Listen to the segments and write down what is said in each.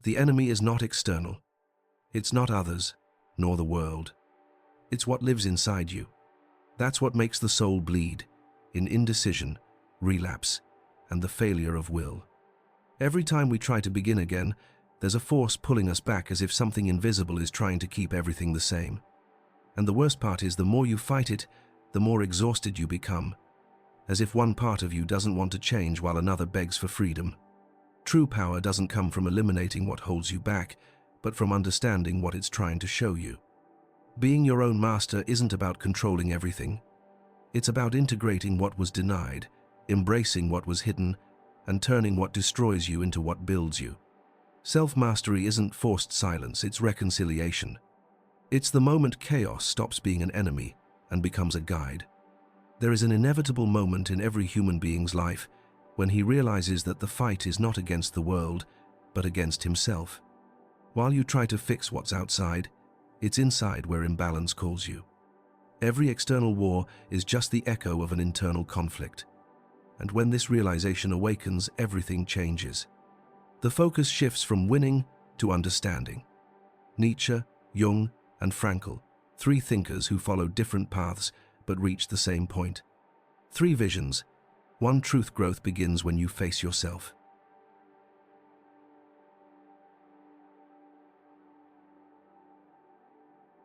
The enemy is not external. It's not others, nor the world. It's what lives inside you. That's what makes the soul bleed, in indecision, relapse, and the failure of will. Every time we try to begin again, there's a force pulling us back as if something invisible is trying to keep everything the same. And the worst part is, the more you fight it, the more exhausted you become, as if one part of you doesn't want to change while another begs for freedom. True power doesn't come from eliminating what holds you back, but from understanding what it's trying to show you. Being your own master isn't about controlling everything. It's about integrating what was denied, embracing what was hidden, and turning what destroys you into what builds you. Self-mastery isn't forced silence, it's reconciliation. It's the moment chaos stops being an enemy and becomes a guide. There is an inevitable moment in every human being's life when he realizes that the fight is not against the world, but against himself. While you try to fix what's outside, it's inside where imbalance calls you. Every external war is just the echo of an internal conflict. And when this realization awakens, everything changes. The focus shifts from winning to understanding. Nietzsche, Jung, and Frankl, three thinkers who followed different paths but reached the same point. Three visions. One truth: growth begins when you face yourself.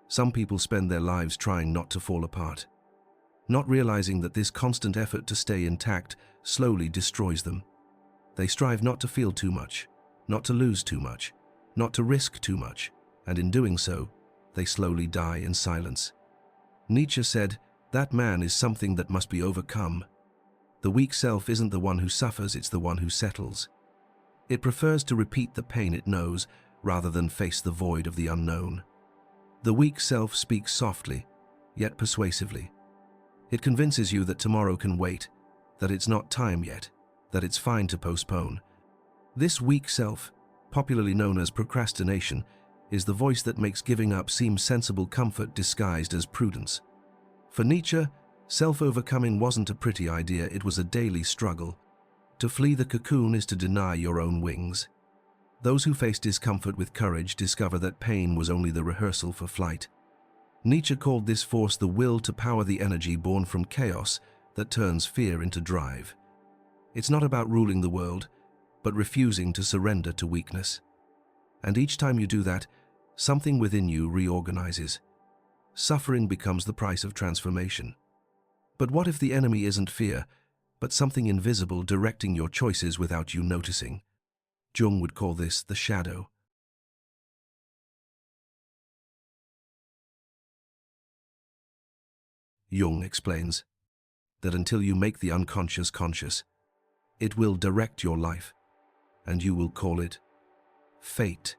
Some people spend their lives trying not to fall apart, not realizing that this constant effort to stay intact slowly destroys them. They strive not to feel too much, not to lose too much, not to risk too much, and in doing so, they slowly die in silence. Nietzsche said, "That man is something that must be overcome." The weak self isn't the one who suffers, it's the one who settles. It prefers to repeat the pain it knows rather than face the void of the unknown. The weak self speaks softly, yet persuasively. It convinces you that tomorrow can wait, that it's not time yet, that it's fine to postpone. This weak self, popularly known as procrastination, is the voice that makes giving up seem sensible comfort disguised as prudence. For Nietzsche, self-overcoming wasn't a pretty idea, it was a daily struggle. To flee the cocoon is to deny your own wings. Those who face discomfort with courage discover that pain was only the rehearsal for flight. Nietzsche called this force the will to power, the energy born from chaos that turns fear into drive. It's not about ruling the world, but refusing to surrender to weakness. And each time you do that, something within you reorganizes. Suffering becomes the price of transformation. But what if the enemy isn't fear, but something invisible directing your choices without you noticing? Jung would call this the shadow. Jung explains that until you make the unconscious conscious, it will direct your life, and you will call it fate.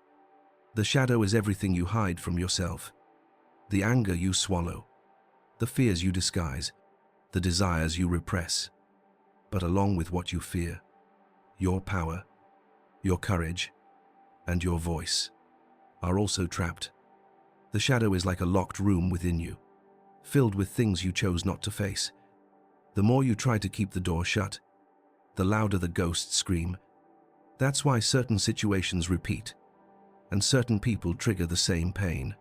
The shadow is everything you hide from yourself. The anger you swallow, the fears you disguise, the desires you repress. But along with what you fear, your power, your courage, and your voice are also trapped. The shadow is like a locked room within you, filled with things you chose not to face. The more you try to keep the door shut, the louder the ghosts scream. That's why certain situations repeat, and certain people trigger the same pain.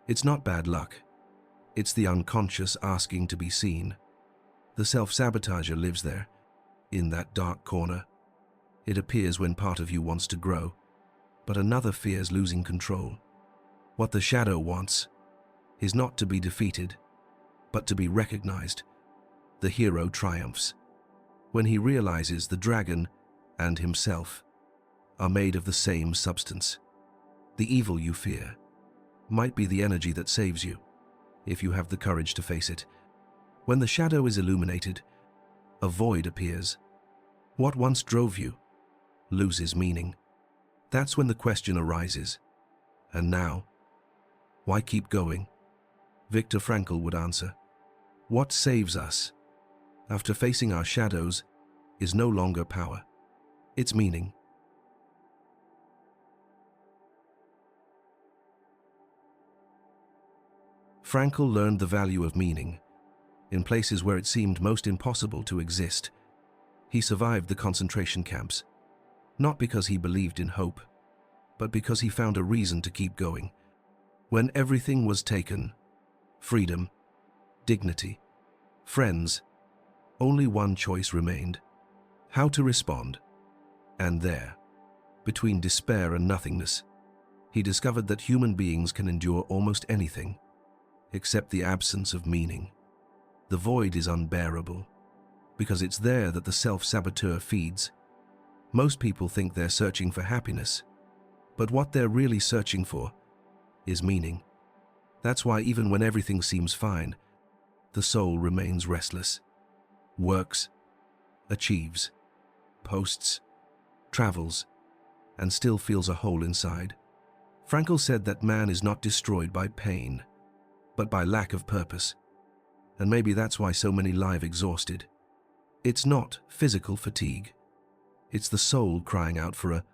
It's not bad luck. It's the unconscious asking to be seen. The self-sabotager lives there, in that dark corner. It appears when part of you wants to grow, but another fears losing control. What the shadow wants is not to be defeated, but to be recognized. The hero triumphs when he realizes the dragon and himself are made of the same substance. The evil you fear might be the energy that saves you, if you have the courage to face it. When the shadow is illuminated, a void appears. What once drove you loses meaning. That's when the question arises, and now, why keep going? Viktor Frankl would answer, what saves us after facing our shadows is no longer power, it's meaning. Frankl learned the value of meaning in places where it seemed most impossible to exist. He survived the concentration camps, not because he believed in hope, but because he found a reason to keep going. When everything was taken, freedom, dignity, friends, only one choice remained: how to respond. And there, between despair and nothingness, he discovered that human beings can endure almost anything, except the absence of meaning. The void is unbearable, because it's there that the self-saboteur feeds. Most people think they're searching for happiness, but what they're really searching for is meaning. That's why even when everything seems fine, the soul remains restless, works, achieves, posts, travels, and still feels a hole inside. Frankl said that man is not destroyed by pain, but by lack of purpose. And maybe that's why so many lie exhausted. It's not physical fatigue. It's the soul crying out for a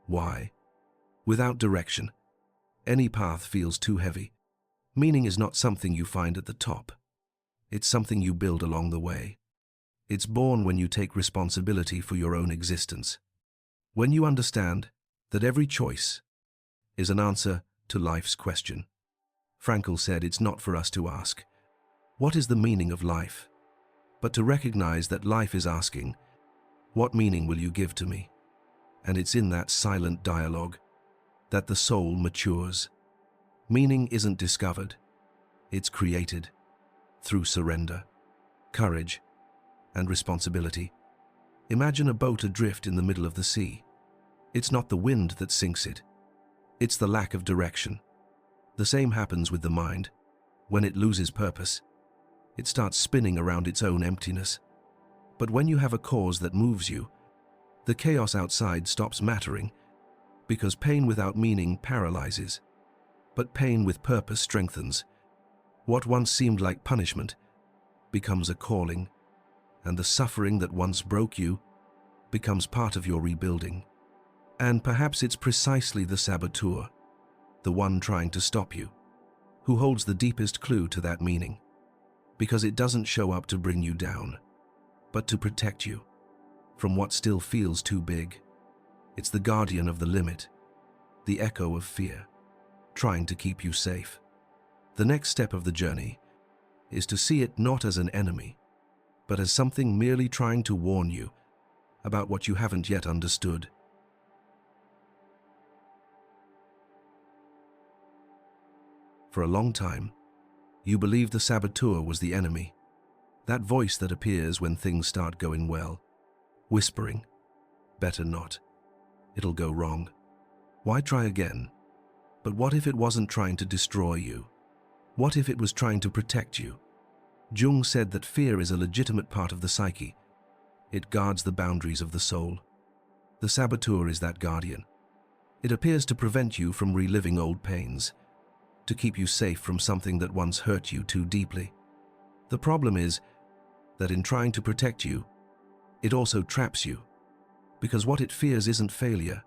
why. Without direction, any path feels too heavy. Meaning is not something you find at the top. It's something you build along the way. It's born when you take responsibility for your own existence. When you understand that every choice is an answer to life's question. Frankl said it's not for us to ask, what is the meaning of life? But to recognize that life is asking, what meaning will you give to me? And it's in that silent dialogue that the soul matures. Meaning isn't discovered, it's created through surrender, courage, and responsibility. Imagine a boat adrift in the middle of the sea. It's not the wind that sinks it, it's the lack of direction. The same happens with the mind. When it loses purpose, it starts spinning around its own emptiness. But when you have a cause that moves you, the chaos outside stops mattering, because pain without meaning paralyzes, but pain with purpose strengthens. What once seemed like punishment becomes a calling, and the suffering that once broke you becomes part of your rebuilding. And perhaps it's precisely the saboteur, the one trying to stop you, who holds the deepest clue to that meaning, because it doesn't show up to bring you down, but to protect you from what still feels too big. It's the guardian of the limit, the echo of fear, trying to keep you safe. The next step of the journey is to see it not as an enemy, but as something merely trying to warn you about what you haven't yet understood. For a long time, you believed the saboteur was the enemy, that voice that appears when things start going well, whispering, "Better not. It'll go wrong. Why try again?" But what if it wasn't trying to destroy you? What if it was trying to protect you? Jung said that fear is a legitimate part of the psyche. It guards the boundaries of the soul. The saboteur is that guardian. It appears to prevent you from reliving old pains, to keep you safe from something that once hurt you too deeply. The problem is that in trying to protect you, it also traps you, because what it fears isn't failure,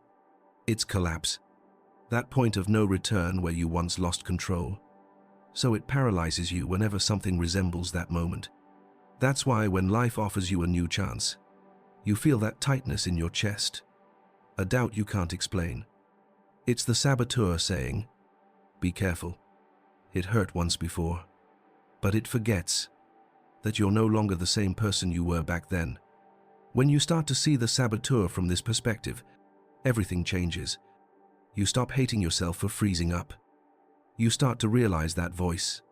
it's collapse. That point of no return where you once lost control. So it paralyzes you whenever something resembles that moment. That's why when life offers you a new chance, you feel that tightness in your chest, a doubt you can't explain. It's the saboteur saying, "Be careful. It hurt once before." But it forgets that you're no longer the same person you were back then. When you start to see the saboteur from this perspective, everything changes. You stop hating yourself for freezing up. You start to realize that voice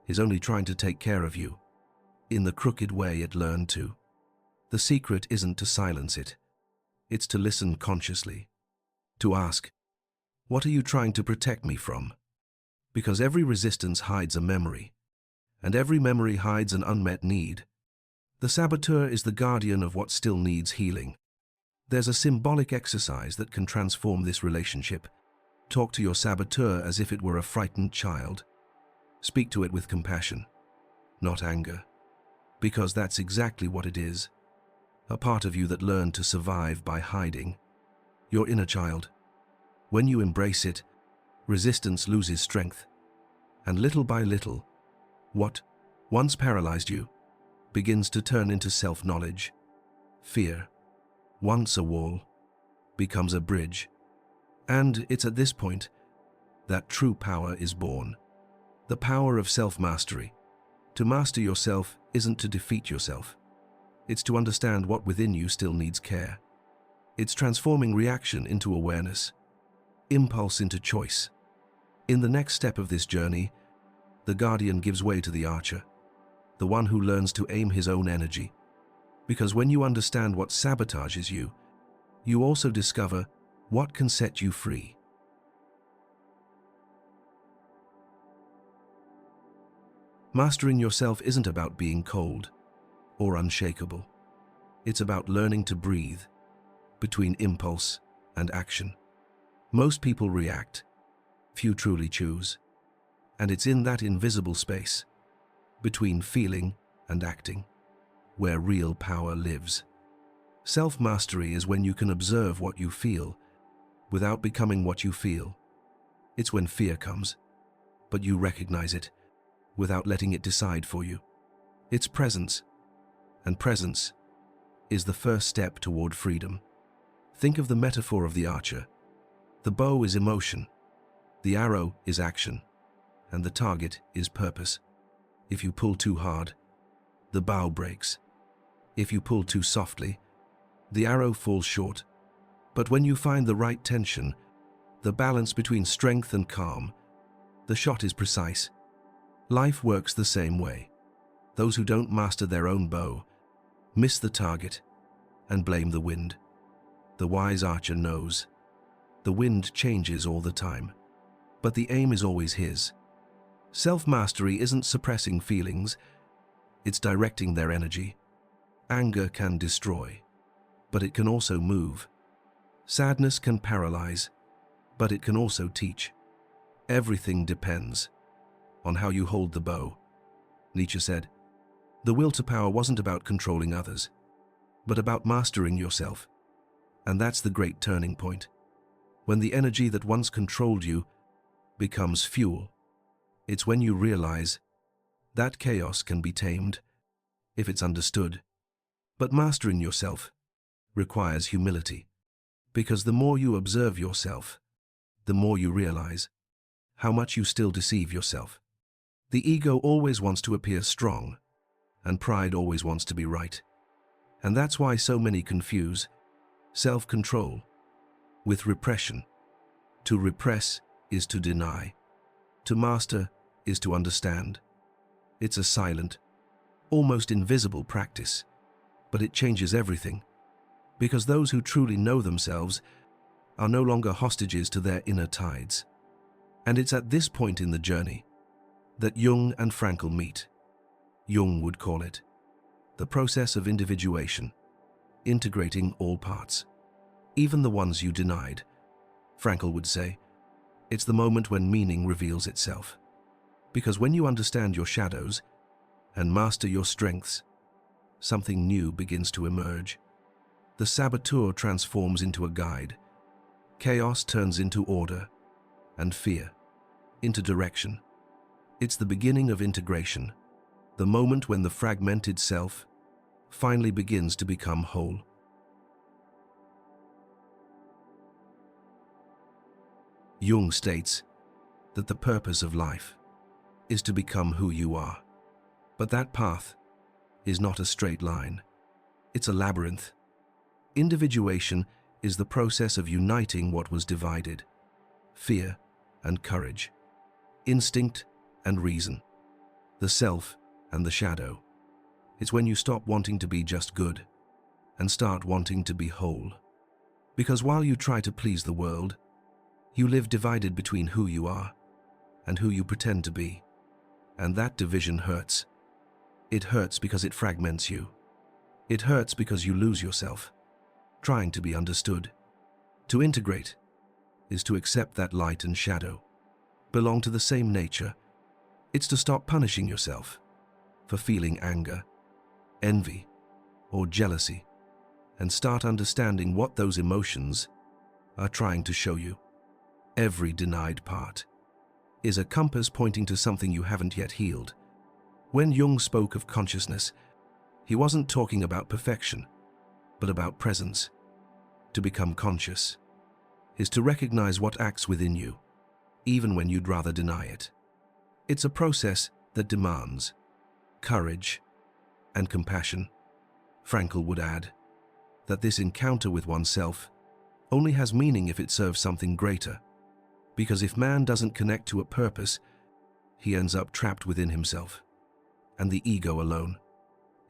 is only trying to take care of you, in the crooked way it learned to. The secret isn't to silence it. It's to listen consciously, to ask, what are you trying to protect me from? Because every resistance hides a memory, and every memory hides an unmet need. The saboteur is the guardian of what still needs healing. There's a symbolic exercise that can transform this relationship. Talk to your saboteur as if it were a frightened child. Speak to it with compassion, not anger, because that's exactly what it is. A part of you that learned to survive by hiding. Your inner child. When you embrace it, resistance loses strength. And little by little, what once paralyzed you begins to turn into self-knowledge. Fear, once a wall, becomes a bridge. And it's at this point that true power is born. The power of self-mastery. To master yourself isn't to defeat yourself. It's to understand what within you still needs care. It's transforming reaction into awareness, impulse into choice. In the next step of this journey, the guardian gives way to the archer, the one who learns to aim his own energy. Because when you understand what sabotages you, you also discover what can set you free. Mastering yourself isn't about being cold or unshakable. It's about learning to breathe between impulse and action. Most people react, few truly choose. And it's in that invisible space, between feeling and acting, where real power lives. Self-mastery is when you can observe what you feel without becoming what you feel. It's when fear comes, but you recognize it without letting it decide for you. It's presence, and presence is the first step toward freedom. Think of the metaphor of the archer. The bow is emotion, the arrow is action, and the target is purpose. If you pull too hard, the bow breaks. If you pull too softly, the arrow falls short. But when you find the right tension, the balance between strength and calm, the shot is precise. Life works the same way. Those who don't master their own bow miss the target and blame the wind. The wise archer knows the wind changes all the time, but the aim is always his. Self-mastery isn't suppressing feelings, it's directing their energy. Anger can destroy, but it can also move. Sadness can paralyze, but it can also teach. Everything depends on how you hold the bow. Nietzsche said, "The will to power wasn't about controlling others, but about mastering yourself." And that's the great turning point. When the energy that once controlled you becomes fuel, it's when you realize that chaos can be tamed if it's understood. But mastering yourself requires humility, because the more you observe yourself, the more you realize how much you still deceive yourself. The ego always wants to appear strong, and pride always wants to be right. And that's why so many confuse self-control with repression. To repress is to deny. To master is to understand. It's a silent, almost invisible practice, but it changes everything, because those who truly know themselves are no longer hostages to their inner tides. And it's at this point in the journey that Jung and Frankl meet. Jung would call it the process of individuation, integrating all parts, even the ones you denied. Frankl would say, it's the moment when meaning reveals itself. Because when you understand your shadows and master your strengths, something new begins to emerge. The saboteur transforms into a guide. Chaos turns into order, and fear into direction. It's the beginning of integration, the moment when the fragmented self finally begins to become whole. Jung states that the purpose of life is to become who you are. But that path is not a straight line. It's a labyrinth. Individuation is the process of uniting what was divided: fear and courage, instinct and reason, the self and the shadow. It's when you stop wanting to be just good and start wanting to be whole. Because while you try to please the world, you live divided between who you are and who you pretend to be. And that division hurts. It hurts because it fragments you. It hurts because you lose yourself, trying to be understood. To integrate is to accept that light and shadow belong to the same nature. It's to stop punishing yourself for feeling anger, envy, or jealousy, and start understanding what those emotions are trying to show you. Every denied part is a compass pointing to something you haven't yet healed. When Jung spoke of consciousness, he wasn't talking about perfection, but about presence. To become conscious is to recognize what acts within you, even when you'd rather deny it. It's a process that demands courage and compassion. Frankl would add that this encounter with oneself only has meaning if it serves something greater, because if man doesn't connect to a purpose, he ends up trapped within himself, and the ego alone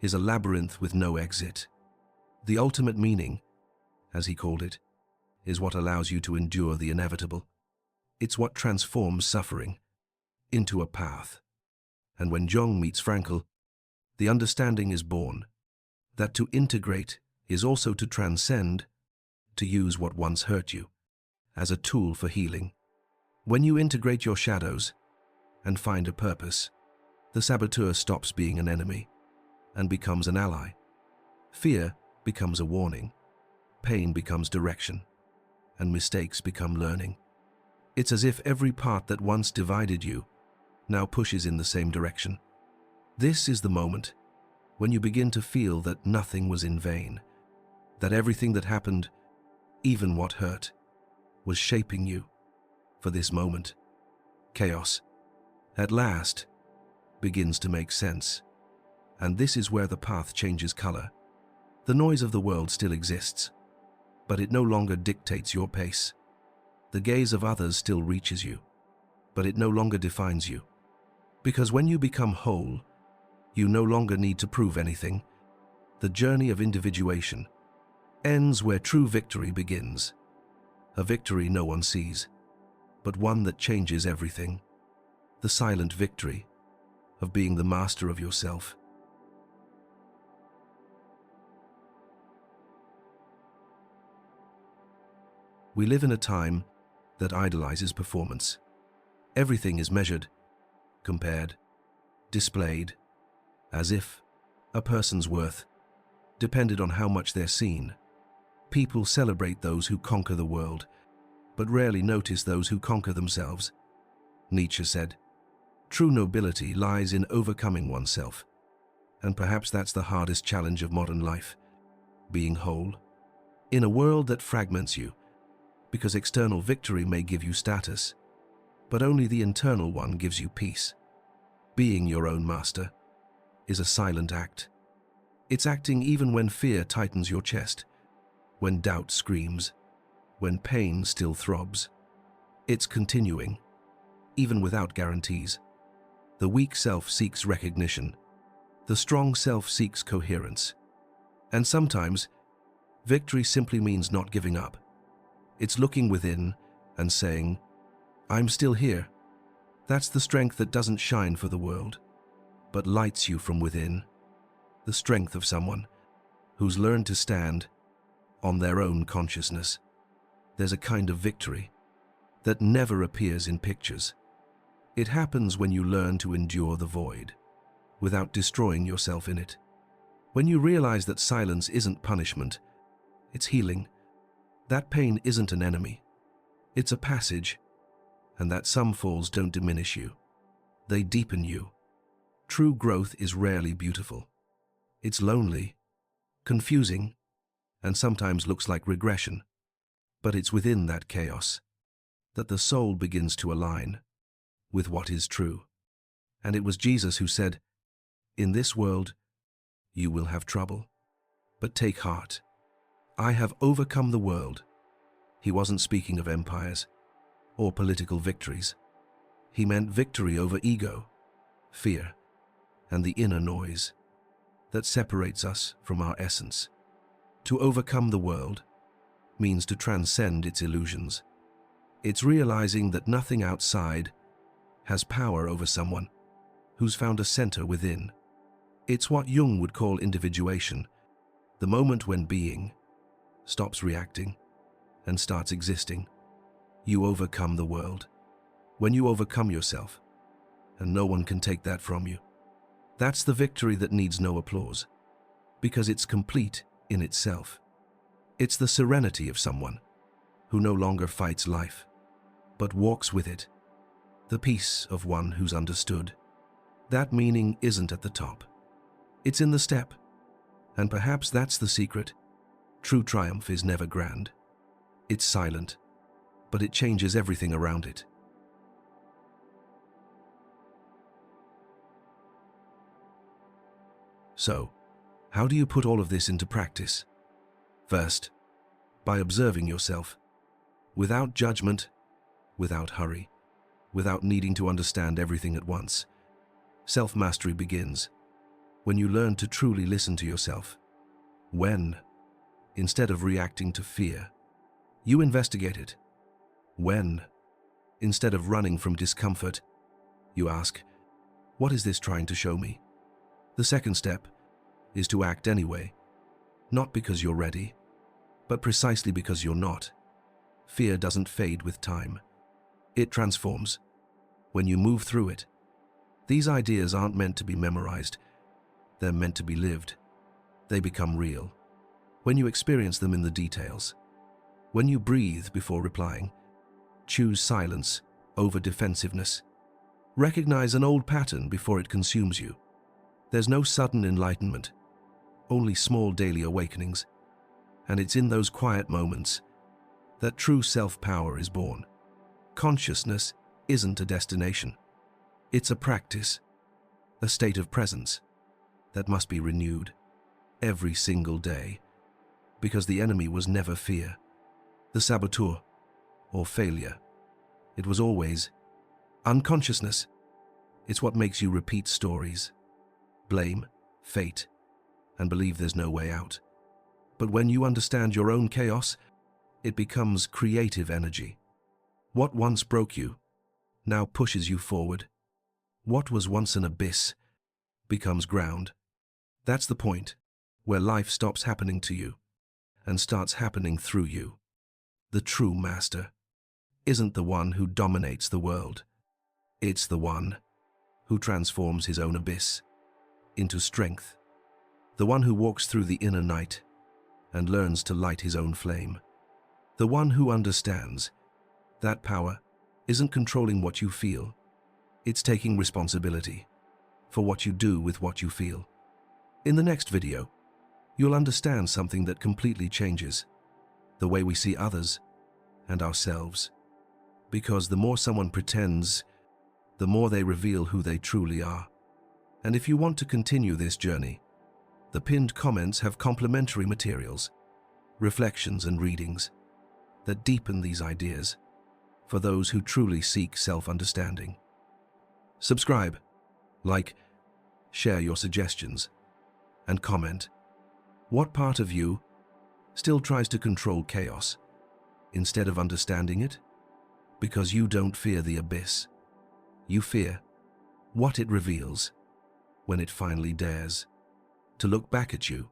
is a labyrinth with no exit. The ultimate meaning, as he called it, is what allows you to endure the inevitable. It's what transforms suffering into a path. And when Jung meets Frankl, the understanding is born that to integrate is also to transcend, to use what once hurt you as a tool for healing. When you integrate your shadows and find a purpose, the saboteur stops being an enemy and becomes an ally. Fear becomes a warning, pain becomes direction, and mistakes become learning. It's as if every part that once divided you now pushes in the same direction. This is the moment when you begin to feel that nothing was in vain, that everything that happened, even what hurt, was shaping you for this moment. Chaos, at last, begins to make sense. And this is where the path changes color. The noise of the world still exists, but it no longer dictates your pace. The gaze of others still reaches you, but it no longer defines you. Because when you become whole, you no longer need to prove anything. The journey of individuation ends where true victory begins. A victory no one sees, but one that changes everything. The silent victory of being the master of yourself. We live in a time that idolizes performance. Everything is measured, compared, displayed, as if a person's worth depended on how much they're seen. People celebrate those who conquer the world, but rarely notice those who conquer themselves. Nietzsche said, "True nobility lies in overcoming oneself." And perhaps that's the hardest challenge of modern life, being whole. In a world that fragments you, because external victory may give you status, but only the internal one gives you peace. Being your own master is a silent act. It's acting even when fear tightens your chest, when doubt screams, when pain still throbs. It's continuing, even without guarantees. The weak self seeks recognition. The strong self seeks coherence. And sometimes, victory simply means not giving up. It's looking within and saying, "I'm still here." That's the strength that doesn't shine for the world, but lights you from within. The strength of someone who's learned to stand on their own consciousness. There's a kind of victory that never appears in pictures. It happens when you learn to endure the void without destroying yourself in it. When you realize that silence isn't punishment, it's healing. That pain isn't an enemy, it's a passage, and that some falls don't diminish you. They deepen you. True growth is rarely beautiful. It's lonely, confusing, and sometimes looks like regression. But it's within that chaos that the soul begins to align with what is true. And it was Jesus who said, "In this world, you will have trouble, but take heart. I have overcome the world." He wasn't speaking of empires or political victories. He meant victory over ego, fear, and the inner noise that separates us from our essence. To overcome the world means to transcend its illusions. It's realizing that nothing outside has power over someone who's found a center within. It's what Jung would call individuation, the moment when being stops reacting and starts existing. You overcome the world. When you overcome yourself, and no one can take that from you. That's the victory that needs no applause, because it's complete in itself. It's the serenity of someone who no longer fights life, but walks with it. The peace of one who's understood. That meaning isn't at the top. It's in the step. And perhaps that's the secret. True triumph is never grand. It's silent, but it changes everything around it. So, how do you put all of this into practice? First, by observing yourself, without judgment, without hurry, without needing to understand everything at once. Self-mastery begins when you learn to truly listen to yourself. When, instead of reacting to fear, you investigate it. When, instead of running from discomfort, you ask, what is this trying to show me? The second step is to act anyway, not because you're ready, but precisely because you're not. Fear doesn't fade with time. It transforms. When you move through it, these ideas aren't meant to be memorized. They're meant to be lived. They become real when you experience them in the details. When you breathe before replying, choose silence over defensiveness. Recognize an old pattern before it consumes you. There's no sudden enlightenment, only small daily awakenings. And it's in those quiet moments that true self-power is born. Consciousness isn't a destination. It's a practice, a state of presence that must be renewed every single day, because the enemy was never fear, the saboteur, or failure. It was always unconsciousness. It's what makes you repeat stories, blame, fate, and believe there's no way out. But when you understand your own chaos, it becomes creative energy. What once broke you now pushes you forward. What was once an abyss becomes ground. That's the point where life stops happening to you and starts happening through you. The true master isn't the one who dominates the world. It's the one who transforms his own abyss into strength. The one who walks through the inner night and learns to light his own flame. The one who understands that power isn't controlling what you feel. It's taking responsibility for what you do with what you feel. In the next video, you'll understand something that completely changes the way we see others and ourselves. Because the more someone pretends, the more they reveal who they truly are. And if you want to continue this journey, the pinned comments have complementary materials, reflections and readings that deepen these ideas for those who truly seek self-understanding. Subscribe, like, share your suggestions, and comment. What part of you still tries to control chaos instead of understanding it? Because you don't fear the abyss. You fear what it reveals when it finally dares to look back at you.